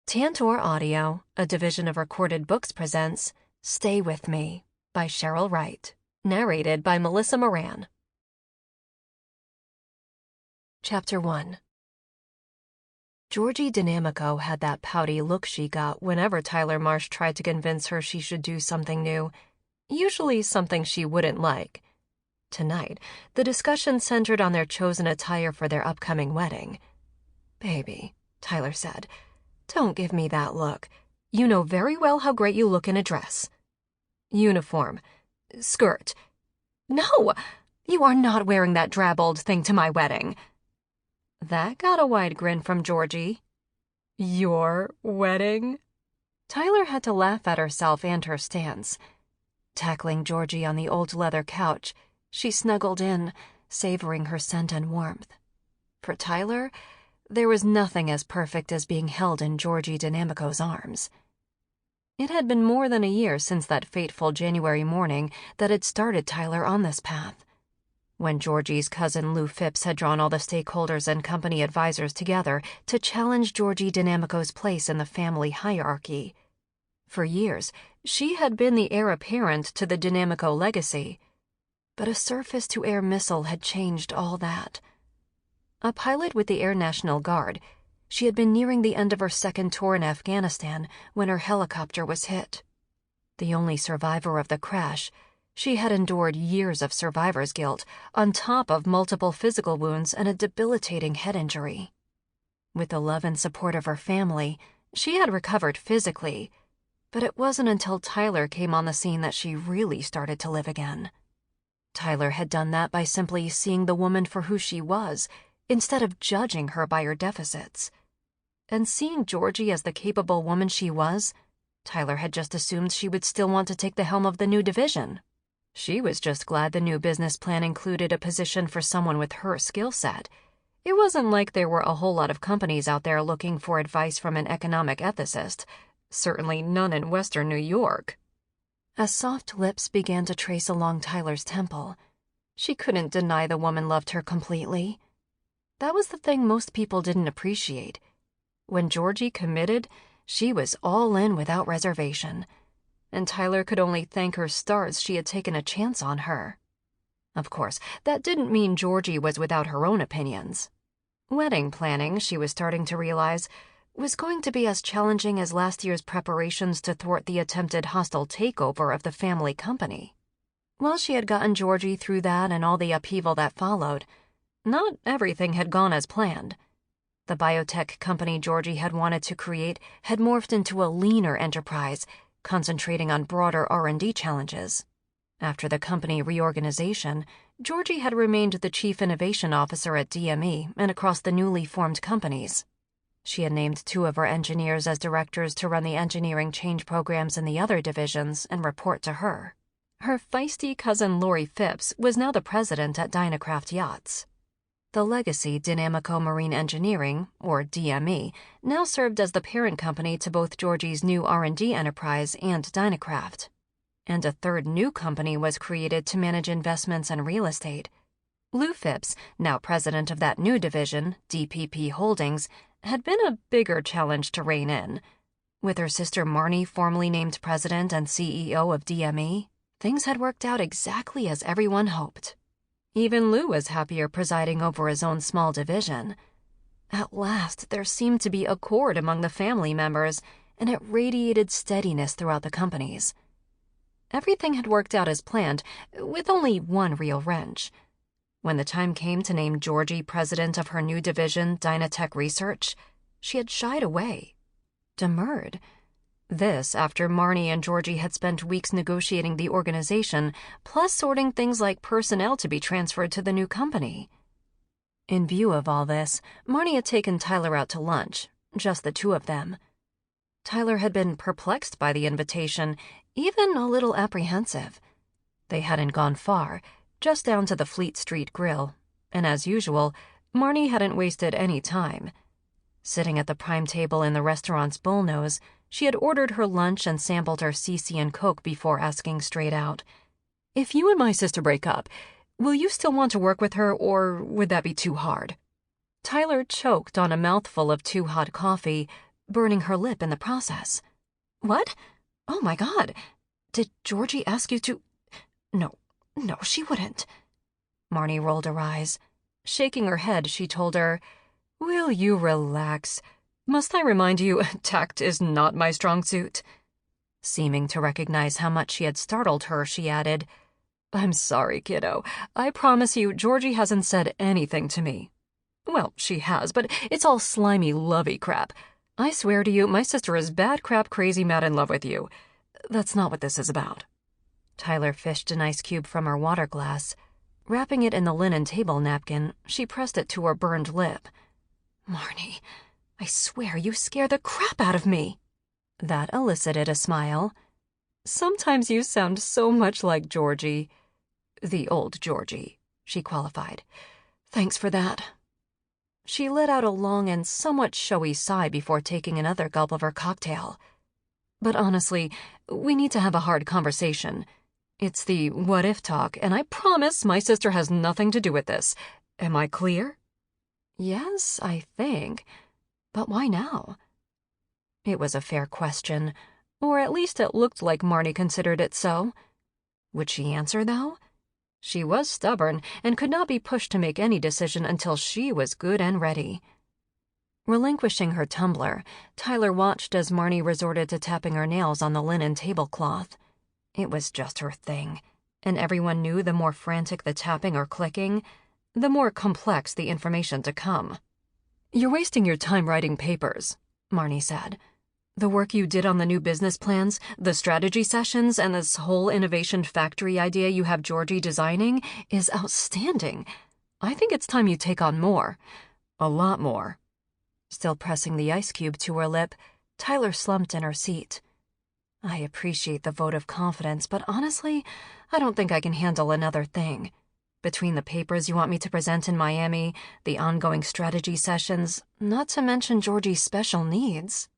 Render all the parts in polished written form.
Tantor Audio, a division of Recorded Books, presents Stay With Me by Sheryl Wright, narrated by Melissa Moran. Chapter 1. Georgie DiNamico had that pouty look she got whenever Tyler Marsh tried to convince her she should do something new, usually something she wouldn't like. Tonight, the discussion centered on their chosen attire for their upcoming wedding. "Baby," Tyler said, "don't give me that look. You know very well how great you look in a dress." "Uniform. Skirt." "No! You are not wearing that drab old thing to my wedding." That got a wide grin from Georgie. "Your wedding?" Tyler had to laugh at herself and her stance. Tackling Georgie on the old leather couch, she snuggled in, savoring her scent and warmth. For Tyler, there was nothing as perfect as being held in Georgie DiNamico's arms. It had been more than a year since that fateful January morning that had started Tyler on this path, when Georgie's cousin Lou Phipps had drawn all the stakeholders and company advisors together to challenge Georgie DiNamico's place in the family hierarchy. For years, she had been the heir apparent to the DiNamico legacy, but a surface-to-air missile had changed all that. A pilot with the Air National Guard, she had been nearing the end of her second tour in Afghanistan when her helicopter was hit. The only survivor of the crash, she had endured years of survivor's guilt on top of multiple physical wounds and a debilitating head injury. With the love and support of her family, she had recovered physically, but it wasn't until Tyler came on the scene that she really started to live again. Tyler had done that by simply seeing the woman for who she was, instead of judging her by her deficits. And seeing Georgie as the capable woman she was, Tyler had just assumed she would still want to take the helm of the new division. She was just glad the new business plan included a position for someone with her skill set. It wasn't like there were a whole lot of companies out there looking for advice from an economic ethicist, certainly none in Western New York. As soft lips began to trace along Tyler's temple, she couldn't deny the woman loved her completely. That was the thing most people didn't appreciate. When Georgie committed, she was all in without reservation, and Tyler could only thank her stars she had taken a chance on her. Of course, that didn't mean Georgie was without her own opinions. Wedding planning, she was starting to realize, was going to be as challenging as last year's preparations to thwart the attempted hostile takeover of the family company. While she had gotten Georgie through that and all the upheaval that followed, not everything had gone as planned. The biotech company Georgie had wanted to create had morphed into a leaner enterprise, concentrating on broader R&D challenges. After the company reorganization, Georgie had remained the chief innovation officer at DME and across the newly formed companies. She had named 2 of her engineers as directors to run the engineering change programs in the other divisions and report to her. Her feisty cousin Lori Phipps was now the president at Dynacraft Yachts. The legacy DiNamico Marine Engineering, or DME, now served as the parent company to both Georgie's new R&D enterprise and Dynacraft. And a third new company was created to manage investments and real estate. Lou Phipps, now president of that new division, DPP Holdings, had been a bigger challenge to rein in. With her sister Marnie formally named president and CEO of DME, things had worked out exactly as everyone hoped. Even Lou was happier presiding over his own small division. At last, there seemed to be accord among the family members, and it radiated steadiness throughout the companies. Everything had worked out as planned, with only one real wrench. When the time came to name Georgie president of her new division, DynaTech Research, she had shied away, demurred. This after Marnie and Georgie had spent weeks negotiating the organization, plus sorting things like personnel to be transferred to the new company. In view of all this, Marnie had taken Tyler out to lunch, just the 2 of them. Tyler had been perplexed by the invitation, even a little apprehensive. They hadn't gone far, just down to the Fleet Street Grill, and as usual, Marnie hadn't wasted any time. Sitting at the prime table in the restaurant's bullnose, she had ordered her lunch and sampled her CC and Coke before asking straight out, "If you and my sister break up, will you still want to work with her, or would that be too hard?" Tyler choked on a mouthful of too hot coffee, burning her lip in the process. "What? Oh my God. Did Georgie ask you to—" No, she wouldn't." Marnie rolled her eyes. Shaking her head, she told her, "Will you relax? Must I remind you, tact is not my strong suit?" Seeming to recognize how much she had startled her, she added, "I'm sorry, kiddo. I promise you, Georgie hasn't said anything to me. Well, she has, but it's all slimy, lovey crap. I swear to you, my sister is bad crap crazy mad in love with you. That's not what this is about." Tyler fished an ice cube from her water glass. Wrapping it in the linen table napkin, she pressed it to her burned lip. "Marnie, I swear you scare the crap out of me." That elicited a smile. "Sometimes you sound so much like Georgie." "The old Georgie," she qualified. "Thanks for that." She let out a long and somewhat showy sigh before taking another gulp of her cocktail. "But honestly, we need to have a hard conversation. It's the what-if talk, and I promise my sister has nothing to do with this. Am I clear?" "Yes, I think. But why now?" It was a fair question, or at least it looked like Marnie considered it so. Would she answer, though? She was stubborn and could not be pushed to make any decision until she was good and ready. Relinquishing her tumbler, Tyler watched as Marnie resorted to tapping her nails on the linen tablecloth. It was just her thing, and everyone knew the more frantic the tapping or clicking, the more complex the information to come. "You're wasting your time writing papers," Marnie said. "The work you did on the new business plans, the strategy sessions, and this whole innovation factory idea you have Georgie designing is outstanding. I think it's time you take on more. A lot more." Still pressing the ice cube to her lip, Tyler slumped in her seat. "I appreciate the vote of confidence, but honestly, I don't think I can handle another thing. Between the papers you want me to present in Miami, the ongoing strategy sessions, not to mention Georgie's special needs."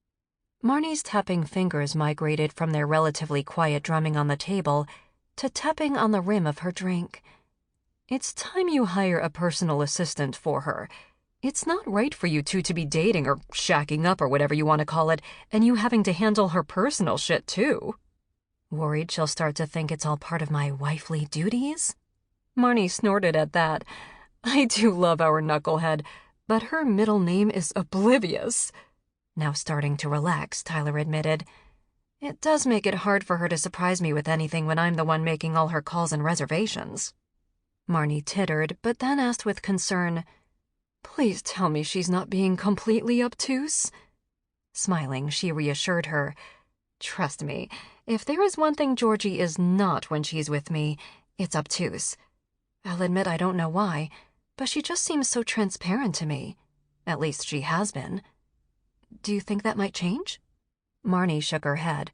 Marnie's tapping fingers migrated from their relatively quiet drumming on the table to tapping on the rim of her drink. "It's time you hire a personal assistant for her. It's not right for you two to be dating or shacking up or whatever you want to call it, and you having to handle her personal shit, too." "Worried she'll start to think it's all part of my wifely duties?" Marnie snorted at that. "I do love our knucklehead, but her middle name is Oblivious." Now starting to relax, Tyler admitted, "It does make it hard for her to surprise me with anything when I'm the one making all her calls and reservations." Marnie tittered, but then asked with concern, "Please tell me she's not being completely obtuse?" Smiling, she reassured her, "Trust me, if there is one thing Georgie is not when she's with me, it's obtuse. I'll admit I don't know why, but she just seems so transparent to me. At least she has been. Do you think that might change?" Marnie shook her head.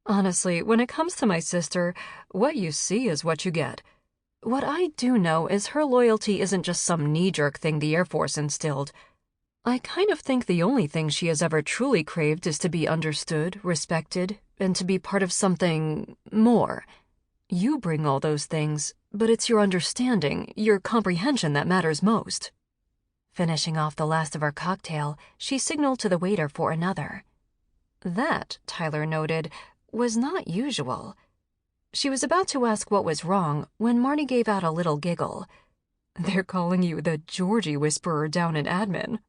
"Honestly, when it comes to my sister, what you see is what you get. What I do know is her loyalty isn't just some knee-jerk thing the Air Force instilled. I kind of think the only thing she has ever truly craved is to be understood, respected, and to be part of something more. You bring all those things, but it's your understanding, your comprehension that matters most." Finishing off the last of her cocktail, she signaled to the waiter for another. That, Tyler noted, was not usual. She was about to ask what was wrong when Marnie gave out a little giggle. "They're calling you the Georgie Whisperer down in admin."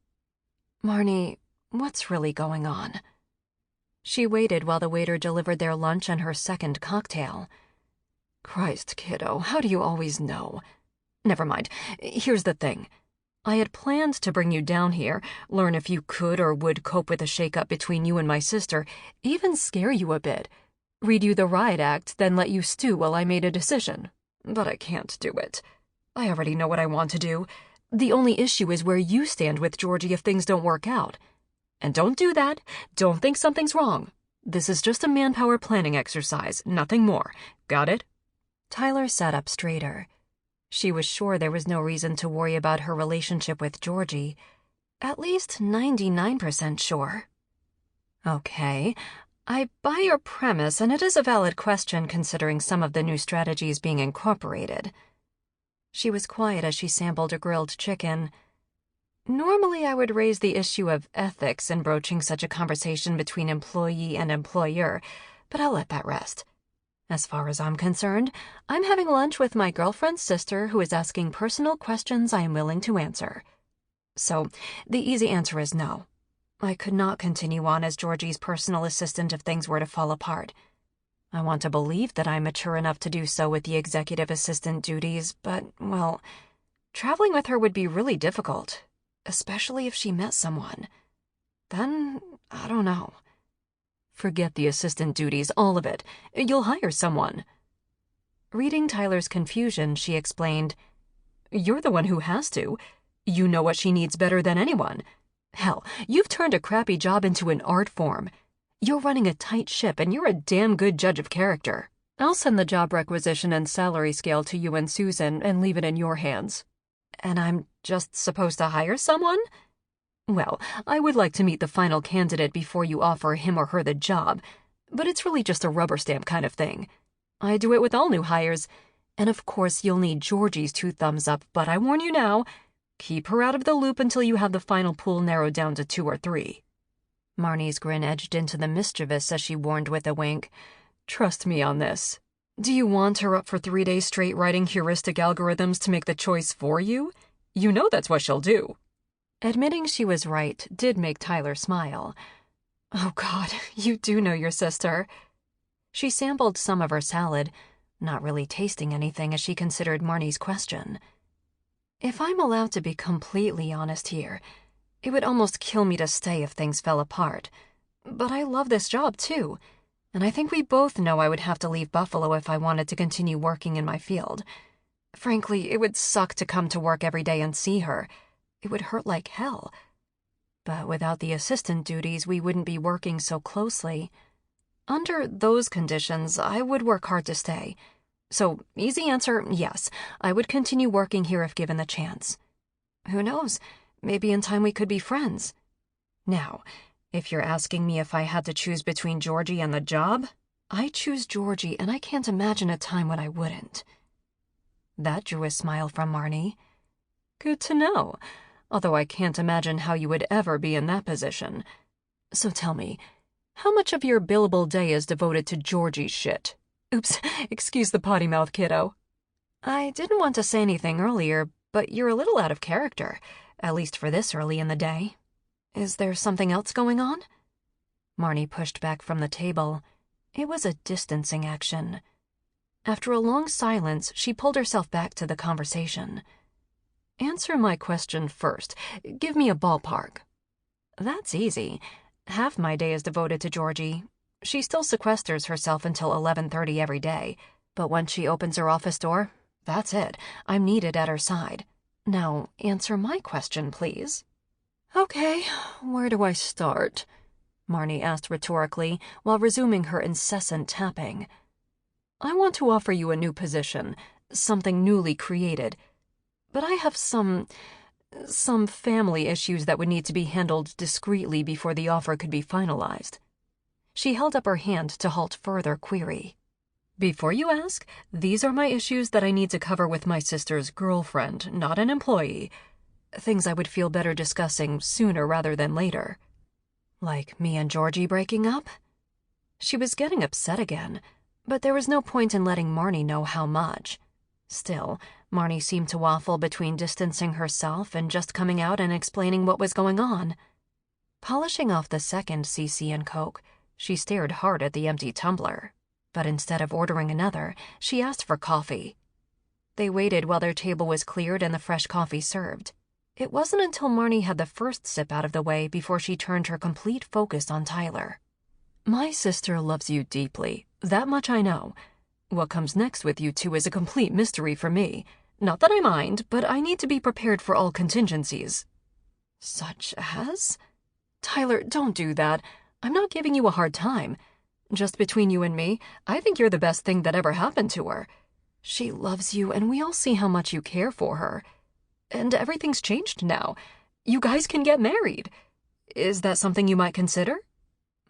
"Marnie, what's really going on?" She waited while the waiter delivered their lunch and her second cocktail. "Christ, kiddo, how do you always know? Never mind. Here's the thing. I had planned to bring you down here, learn if you could or would cope with a shakeup between you and my sister, even scare you a bit, read you the riot act, then let you stew while I made a decision. But I can't do it. I already know what I want to do. The only issue is where you stand with Georgie if things don't work out. And don't do that. Don't think something's wrong. This is just a manpower planning exercise, nothing more. Got it?" Tyler sat up straighter. She was sure there was no reason to worry about her relationship with Georgie. At least 99% sure. "Okay, I buy your premise, and it is a valid question considering some of the new strategies being incorporated." She was quiet as she sampled a grilled chicken. Normally, I would raise the issue of ethics in broaching such a conversation between employee and employer, but I'll let that rest. As far as I'm concerned, I'm having lunch with my girlfriend's sister who is asking personal questions I am willing to answer. So, the easy answer is no. I could not continue on as Georgie's personal assistant if things were to fall apart. I want to believe that I'm mature enough to do so with the executive assistant duties, but, well, traveling with her would be really difficult, especially if she met someone. Then, I don't know. Forget the assistant duties, all of it. You'll hire someone. Reading Tyler's confusion, she explained, "You're the one who has to. You know what she needs better than anyone. Hell, you've turned a crappy job into an art form. You're running a tight ship, and you're a damn good judge of character. I'll send the job requisition and salary scale to you and Susan and leave it in your hands." And I'm just supposed to hire someone? Well, I would like to meet the final candidate before you offer him or her the job, but it's really just a rubber stamp kind of thing. I do it with all new hires, and of course you'll need Georgie's 2 thumbs up, but I warn you now, keep her out of the loop until you have the final pool narrowed down to 2 or 3. Marnie's grin edged into the mischievous as she warned with a wink, "Trust me on this. Do you want her up for 3 days straight writing heuristic algorithms to make the choice for you? You know that's what she'll do." Admitting she was right did make Tyler smile. Oh God, you do know your sister. She sampled some of her salad, not really tasting anything as she considered Marnie's question. If I'm allowed to be completely honest here, it would almost kill me to stay if things fell apart. But I love this job too, and I think we both know I would have to leave Buffalo if I wanted to continue working in my field. Frankly, it would suck to come to work every day and see her. It would hurt like hell. But without the assistant duties, we wouldn't be working so closely. Under those conditions, I would work hard to stay. So, easy answer, yes, I would continue working here if given the chance. Who knows, maybe in time we could be friends. Now, if you're asking me if I had to choose between Georgie and the job, I choose Georgie, and I can't imagine a time when I wouldn't. That drew a smile from Marnie. Good to know. Although I can't imagine how you would ever be in that position. So tell me, how much of your billable day is devoted to Georgie's shit? Oops, excuse the potty mouth, kiddo. I didn't want to say anything earlier, but you're a little out of character, at least for this early in the day. Is there something else going on? Marnie pushed back from the table. It was a distancing action. After a long silence, she pulled herself back to the conversation. Answer my question first. Give me a ballpark. That's easy. Half my day is devoted to Georgie. She still sequesters herself until 11:30 every day, but once she opens her office door, that's it. I'm needed at her side. Now, answer my question, please. Okay, where do I start? Marnie asked rhetorically while resuming her incessant tapping. I want to offer you a new position, something newly created. But I have some family issues that would need to be handled discreetly before the offer could be finalized. She held up her hand to halt further query. Before you ask, these are my issues that I need to cover with my sister's girlfriend, not an employee. Things I would feel better discussing sooner rather than later. Like me and Georgie breaking up? She was getting upset again, but there was no point in letting Marnie know how much. Still, Marnie seemed to waffle between distancing herself and just coming out and explaining what was going on. Polishing off the second CC and Coke, she stared hard at the empty tumbler. But instead of ordering another, she asked for coffee. They waited while their table was cleared and the fresh coffee served. It wasn't until Marnie had the first sip out of the way before she turned her complete focus on Tyler. My sister loves you deeply, that much I know. What comes next with you two is a complete mystery for me. Not that I mind, but I need to be prepared for all contingencies. Such as? Tyler, don't do that. I'm not giving you a hard time. Just between you and me, I think you're the best thing that ever happened to her. She loves you, and we all see how much you care for her. And everything's changed now. You guys can get married. Is that something you might consider?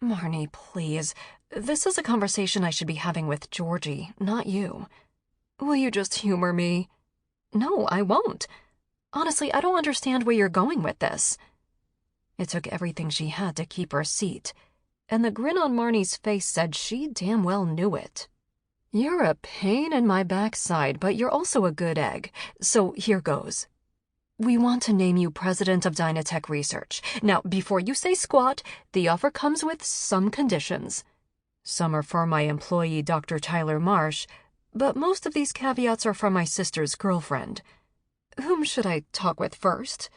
Marnie, please. This is a conversation I should be having with Georgie, not you. Will you just humor me? No, I won't. Honestly, I don't understand where you're going with this." It took everything she had to keep her seat, and the grin on Marnie's face said she damn well knew it. "You're a pain in my backside, but you're also a good egg, so here goes. We want to name you president of DynaTech Research. Now, before you say squat, the offer comes with some conditions. Some are for my employee, Dr. Tyler Marsh, but most of these caveats are from my sister's girlfriend. Whom should I talk with first?"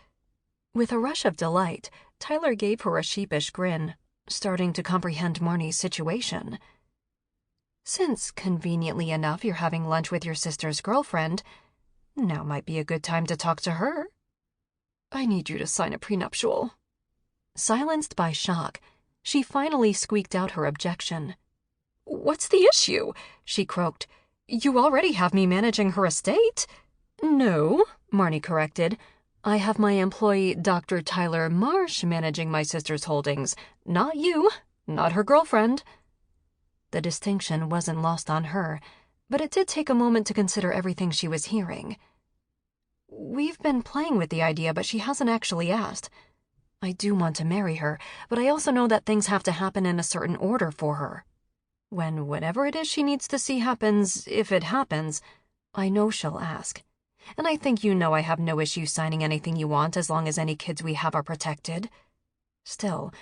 With a rush of delight, Tyler gave her a sheepish grin, starting to comprehend Marnie's situation. "Since, conveniently enough, you're having lunch with your sister's girlfriend, now might be a good time to talk to her." "I need you to sign a prenuptial." Silenced by shock, she finally squeaked out her objection. "What's the issue?" she croaked. "You already have me managing her estate." "No," Marnie corrected. "I have my employee, Dr. Tyler Marsh, managing my sister's holdings. Not you, not her girlfriend." The distinction wasn't lost on her, but it did take a moment to consider everything she was hearing. "We've been playing with the idea, but she hasn't actually asked. I do want to marry her, but I also know that things have to happen in a certain order for her. Whatever it is she needs to see happens, if it happens, I know she'll ask. And I think you know I have no issue signing anything you want as long as any kids we have are protected. Still,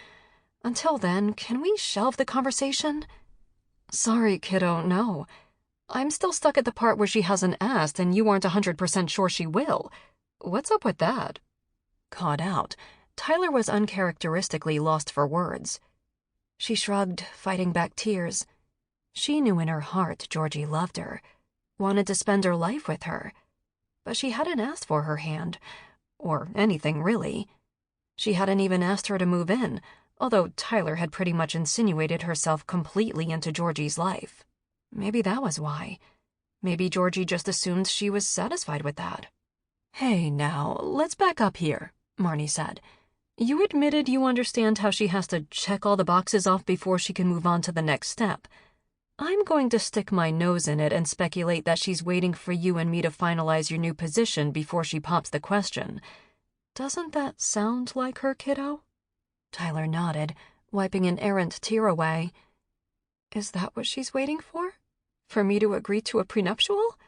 until then, can we shelve the conversation?" "Sorry, kiddo, no. I'm still stuck at the part where she hasn't asked and you aren't 100% sure she will. What's up with that?" Caught out, Tyler was uncharacteristically lost for words. She shrugged, fighting back tears. She knew in her heart Georgie loved her, wanted to spend her life with her. But she hadn't asked for her hand, or anything really. She hadn't even asked her to move in, although Tyler had pretty much insinuated herself completely into Georgie's life. Maybe that was why. Maybe Georgie just assumed she was satisfied with that. "Hey, now, let's back up here," Marnie said. "You admitted you understand how she has to check all the boxes off before she can move on to the next step. I'm going to stick my nose in it and speculate that she's waiting for you and me to finalize your new position before she pops the question. Doesn't that sound like her, kiddo?" Tyler nodded, wiping an errant tear away. "Is that what she's waiting for? For me to agree to a prenuptial?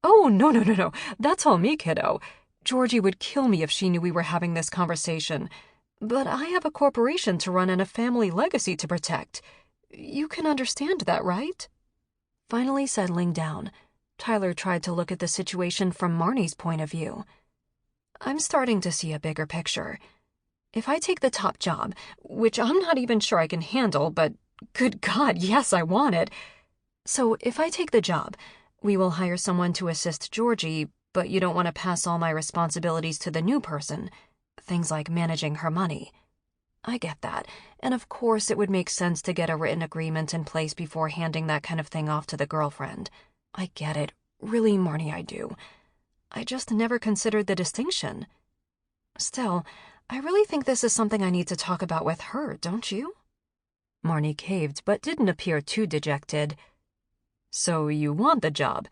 Oh, no. That's all me, kiddo. Georgie would kill me if she knew we were having this conversation. But I have a corporation to run and a family legacy to protect. You can understand that, right?" Finally settling down, Tyler tried to look at the situation from Marnie's point of view. "I'm starting to see a bigger picture. If I take the top job, which I'm not even sure I can handle, but good God, yes, I want it. So if I take the job, we will hire someone to assist Georgie, but you don't want to pass all my responsibilities to the new person, things like managing her money. I get that, and of course it would make sense to get a written agreement in place before handing that kind of thing off to the girlfriend. I get it. Really, Marnie, I do. I just never considered the distinction. Still, I really think this is something I need to talk about with her, don't you?" Marnie caved, but didn't appear too dejected. "So you want the job?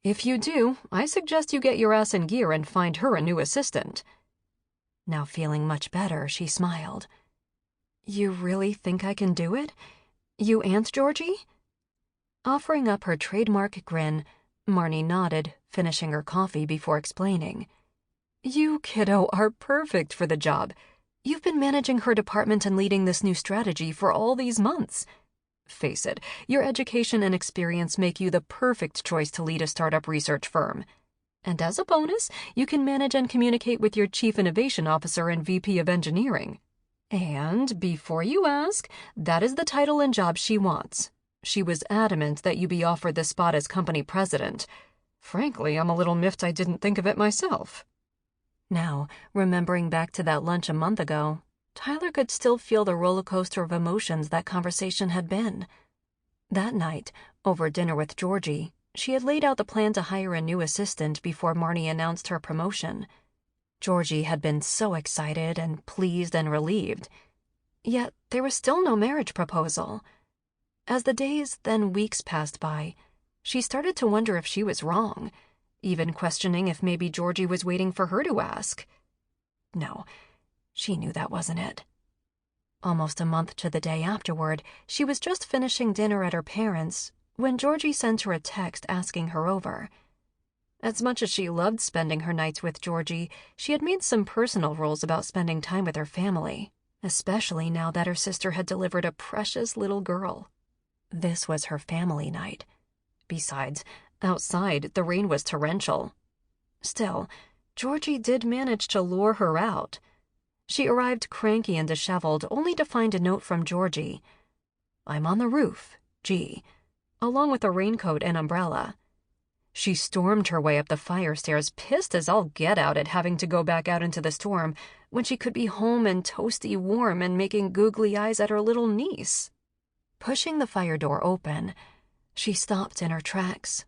If you do, I suggest you get your ass in gear and find her a new assistant." Now feeling much better, she smiled. "You really think I can do it? You and Georgie?" Offering up her trademark grin, Marnie nodded, finishing her coffee before explaining. "You, kiddo, are perfect for the job. You've been managing her department and leading this new strategy for all these months. Face it, your education and experience make you the perfect choice to lead a startup research firm. And as a bonus, you can manage and communicate with your Chief Innovation Officer and VP of Engineering. And, before you ask, that is the title and job she wants. She was adamant that you be offered the spot as company president. Frankly, I'm a little miffed I didn't think of it myself." Now, remembering back to that lunch a month ago, Tyler could still feel the roller coaster of emotions that conversation had been. That night, over dinner with Georgie, she had laid out the plan to hire a new assistant before Marnie announced her promotion. Georgie had been so excited and pleased and relieved. Yet there was still no marriage proposal. As the days, then weeks passed by, she started to wonder if she was wrong. even questioning if maybe Georgie was waiting for her to ask. No, she knew that wasn't it. Almost a month to the day afterward, she was just finishing dinner at her parents' when Georgie sent her a text asking her over. As much as she loved spending her nights with Georgie, she had made some personal rules about spending time with her family, especially now that her sister had delivered a precious little girl. This was her family night. Besides, outside, the rain was torrential. Still, Georgie did manage to lure her out. She arrived cranky and disheveled, only to find a note from Georgie. "I'm on the roof, G," along with a raincoat and umbrella. She stormed her way up the fire stairs, pissed as all get out at having to go back out into the storm when she could be home and toasty warm and making googly eyes at her little niece. Pushing the fire door open, she stopped in her tracks.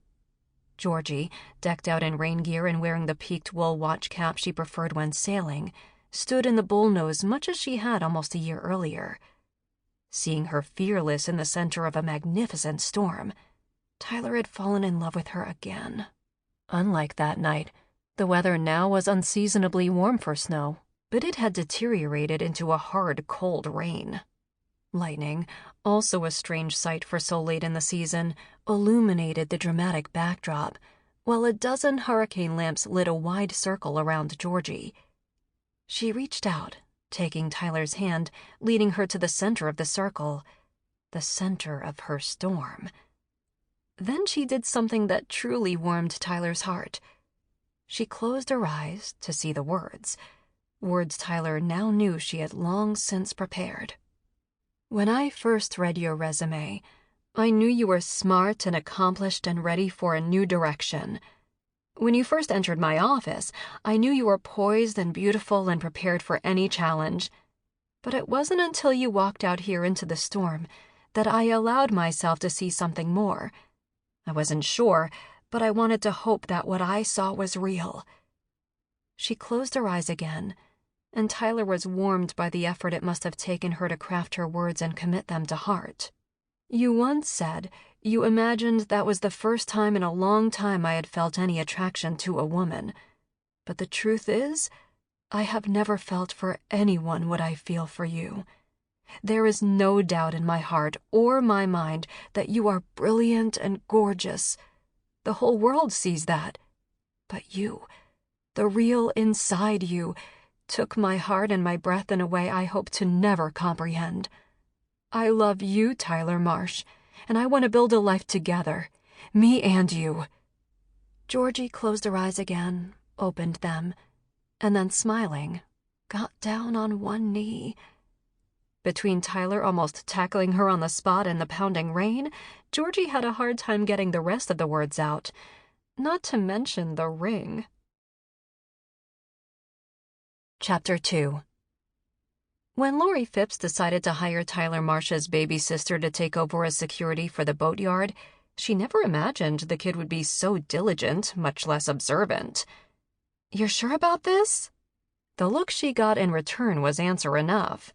Georgie, decked out in rain gear and wearing the peaked wool watch cap she preferred when sailing, stood in the bullnose much as she had almost a year earlier. Seeing her fearless in the center of a magnificent storm, Tyler had fallen in love with her again. Unlike that night, the weather now was unseasonably warm for snow, but it had deteriorated into a hard, cold rain. Lightning, also a strange sight for so late in the season, illuminated the dramatic backdrop, while a dozen hurricane lamps lit a wide circle around Georgie. She reached out, taking Tyler's hand, leading her to the center of the circle, the center of her storm. Then she did something that truly warmed Tyler's heart. She closed her eyes to see the words Tyler now knew she had long since prepared. "When I first read your resume, I knew you were smart and accomplished and ready for a new direction. When you first entered my office, I knew you were poised and beautiful and prepared for any challenge. But it wasn't until you walked out here into the storm that I allowed myself to see something more. I wasn't sure, but I wanted to hope that what I saw was real." She closed her eyes again, and Tyler was warmed by the effort it must have taken her to craft her words and commit them to heart. "You once said you imagined that was the first time in a long time I had felt any attraction to a woman. But the truth is, I have never felt for anyone what I feel for you. There is no doubt in my heart or my mind that you are brilliant and gorgeous. The whole world sees that. But you, the real inside you, took my heart and my breath in a way I hope to never comprehend. I love you, Tyler Marsh, and I want to build a life together, me and you." Georgie closed her eyes again, opened them, and then smiling, got down on one knee. Between Tyler almost tackling her on the spot and the pounding rain, Georgie had a hard time getting the rest of the words out, not to mention the ring. Chapter 2. When Lori Phipps decided to hire Tyler Marsh's baby sister to take over as security for the boatyard, she never imagined the kid would be so diligent, much less observant. "You're sure about this?" The look she got in return was answer enough.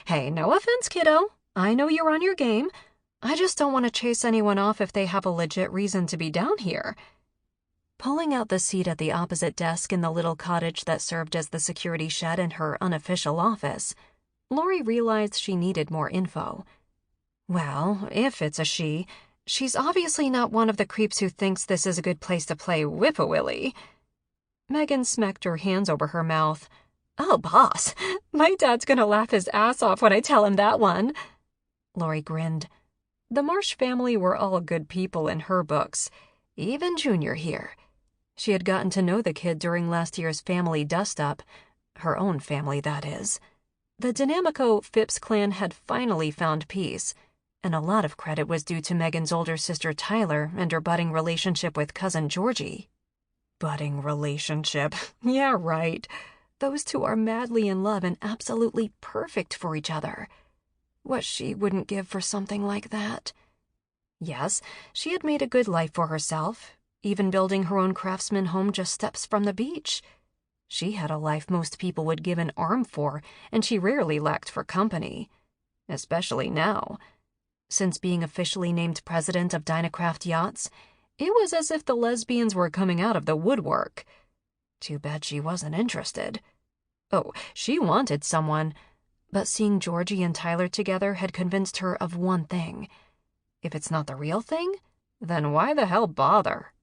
"Hey, no offense, kiddo. I know you're on your game. I just don't want to chase anyone off if they have a legit reason to be down here." Pulling out the seat at the opposite desk in the little cottage that served as the security shed in her unofficial office, Lori realized she needed more info. "Well, if it's a she, she's obviously not one of the creeps who thinks this is a good place to play Whip-a-Willy." Megan smacked her hands over her mouth. "Oh, boss, my dad's gonna laugh his ass off when I tell him that one." Lori grinned. The Marsh family were all good people in her books, even Junior here. She had gotten to know the kid during last year's family dust-up, her own family, that is. The DiNamico-Phipps clan had finally found peace, and a lot of credit was due to Megan's older sister Tyler and her budding relationship with cousin Georgie. Budding relationship, yeah, right. Those two are madly in love and absolutely perfect for each other. What she wouldn't give for something like that. Yes, she had made a good life for herself, even building her own craftsman home just steps from the beach. She had a life most people would give an arm for, and she rarely lacked for company. Especially now. Since being officially named president of DynaCraft Yachts, It was as if the lesbians were coming out of the woodwork. Too bad she wasn't interested. Oh, she wanted someone, but seeing Georgie and Tyler together had convinced her of one thing. If it's not the real thing, then why the hell bother?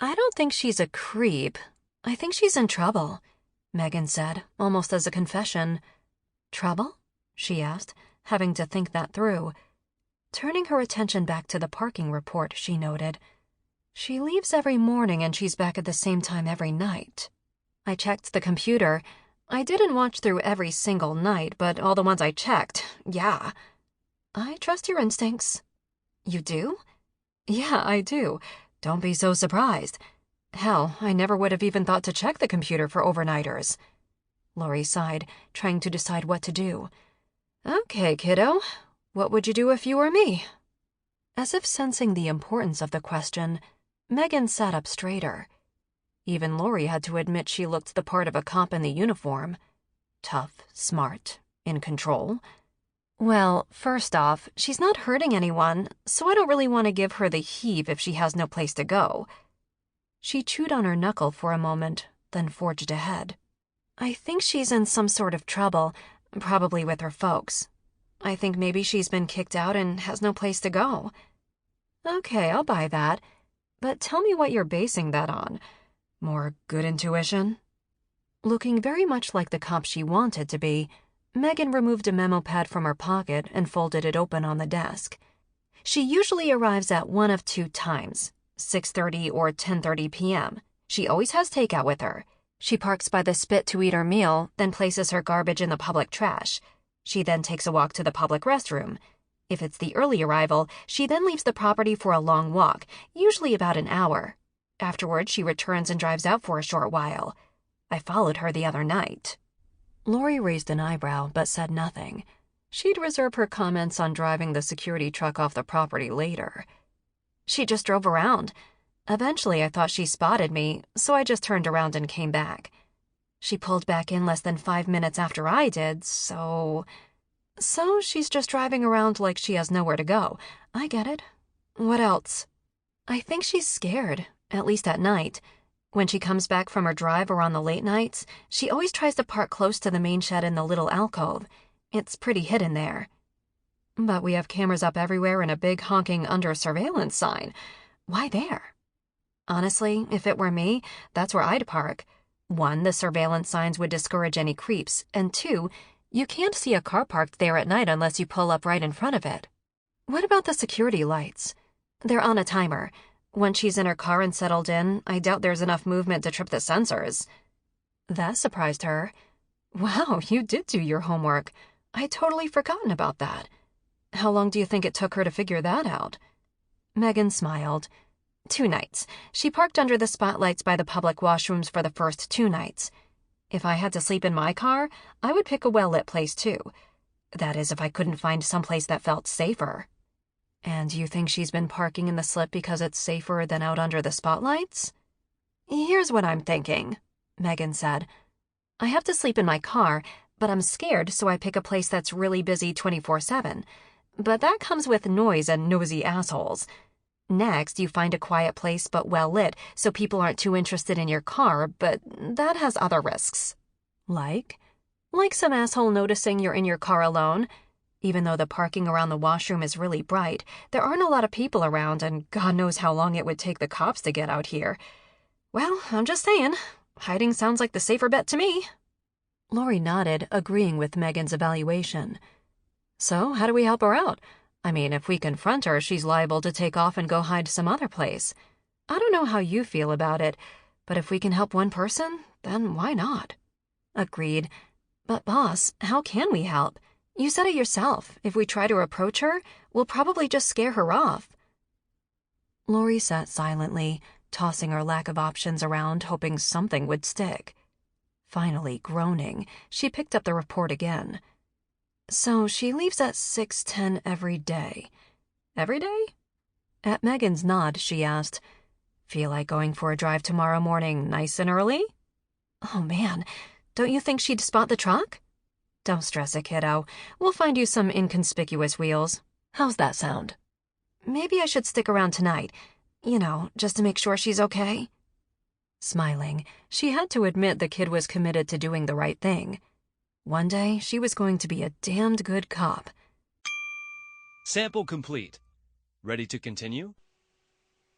I don't think she's a creep. I think she's in trouble, Megan said, almost as a confession. Trouble? She asked, having to think that through. Turning her attention back to the parking report, she noted, she leaves every morning and she's back at the same time every night. I checked the computer. I didn't watch through every single night, but all the ones I checked, yeah. I trust your instincts. You do? Yeah, I do. Don't be so surprised. Hell, I never would have even thought to check the computer for overnighters. Lori sighed, trying to decide what to do. Okay, kiddo. What would you do if you were me? As if sensing the importance of the question, Megan sat up straighter. Even Lori had to admit she looked the part of a cop in the uniform. Tough, smart, in control. Well, first off, she's not hurting anyone, so I don't really want to give her the heave if she has no place to go. She chewed on her knuckle for a moment, then forged ahead. I think she's in some sort of trouble, probably with her folks. I think maybe she's been kicked out and has no place to go. Okay, I'll buy that. But tell me what you're basing that on. More good intuition? Looking very much like the cop she wanted to be, Megan removed a memo pad from her pocket and folded it open on the desk. She usually arrives at one of two times, 6:30 or 10:30 p.m. She always has takeout with her. She parks by the spit to eat her meal, then places her garbage in the public trash. She then takes a walk to the public restroom. If it's the early arrival, she then leaves the property for a long walk, usually about an hour. Afterwards, she returns and drives out for a short while. I followed her the other night. Lori raised an eyebrow, but said nothing. She'd reserve her comments on driving the security truck off the property later. She just drove around. Eventually, I thought she spotted me, so I just turned around and came back. She pulled back in less than 5 minutes after I did, so she's just driving around like she has nowhere to go. I get it. What else? I think she's scared, at least at night. When she comes back from her drive or on the late nights, she always tries to park close to the main shed in the little alcove. It's pretty hidden there. But we have cameras up everywhere and a big honking under surveillance sign. Why there? Honestly, if it were me, that's where I'd park. 1, the surveillance signs would discourage any creeps, and 2, you can't see a car parked there at night unless you pull up right in front of it. What about the security lights? They're on a timer. Once she's in her car and settled in, I doubt there's enough movement to trip the sensors. That surprised her. Wow, you did do your homework. I'd totally forgotten about that. How long do you think it took her to figure that out? Megan smiled. 2 nights. She parked under the spotlights by the public washrooms for the first 2 nights. If I had to sleep in my car, I would pick a well-lit place too. That is, if I couldn't find someplace that felt safer. And you think she's been parking in the slip because it's safer than out under the spotlights? Here's what I'm thinking, Megan said. I have to sleep in my car, but I'm scared, so I pick a place that's really busy 24/7. But that comes with noise and nosy assholes. Next, you find a quiet place but well-lit, so people aren't too interested in your car, but that has other risks. Like? Like some asshole noticing you're in your car alone. Even though the parking around the washroom is really bright, there aren't a lot of people around, and God knows how long it would take the cops to get out here. Well, I'm just saying, hiding sounds like the safer bet to me. Lori nodded, agreeing with Megan's evaluation. So, how do we help her out? I mean, if we confront her, she's liable to take off and go hide some other place. I don't know how you feel about it, but if we can help one person, then why not? Agreed. But boss, how can we help? You said it yourself. If we try to approach her, we'll probably just scare her off. Lori sat silently, tossing her lack of options around, hoping something would stick. Finally, groaning, she picked up the report again. So she leaves at 6:10 every day. Every day? At Megan's nod, she asked, Feel like going for a drive tomorrow morning nice and early? Oh man, don't you think she'd spot the truck? Don't stress it, kiddo. We'll find you some inconspicuous wheels. How's that sound? Maybe I should stick around tonight. Just to make sure she's okay. Smiling, she had to admit the kid was committed to doing the right thing. One day, she was going to be a damned good cop. Sample complete. Ready to continue?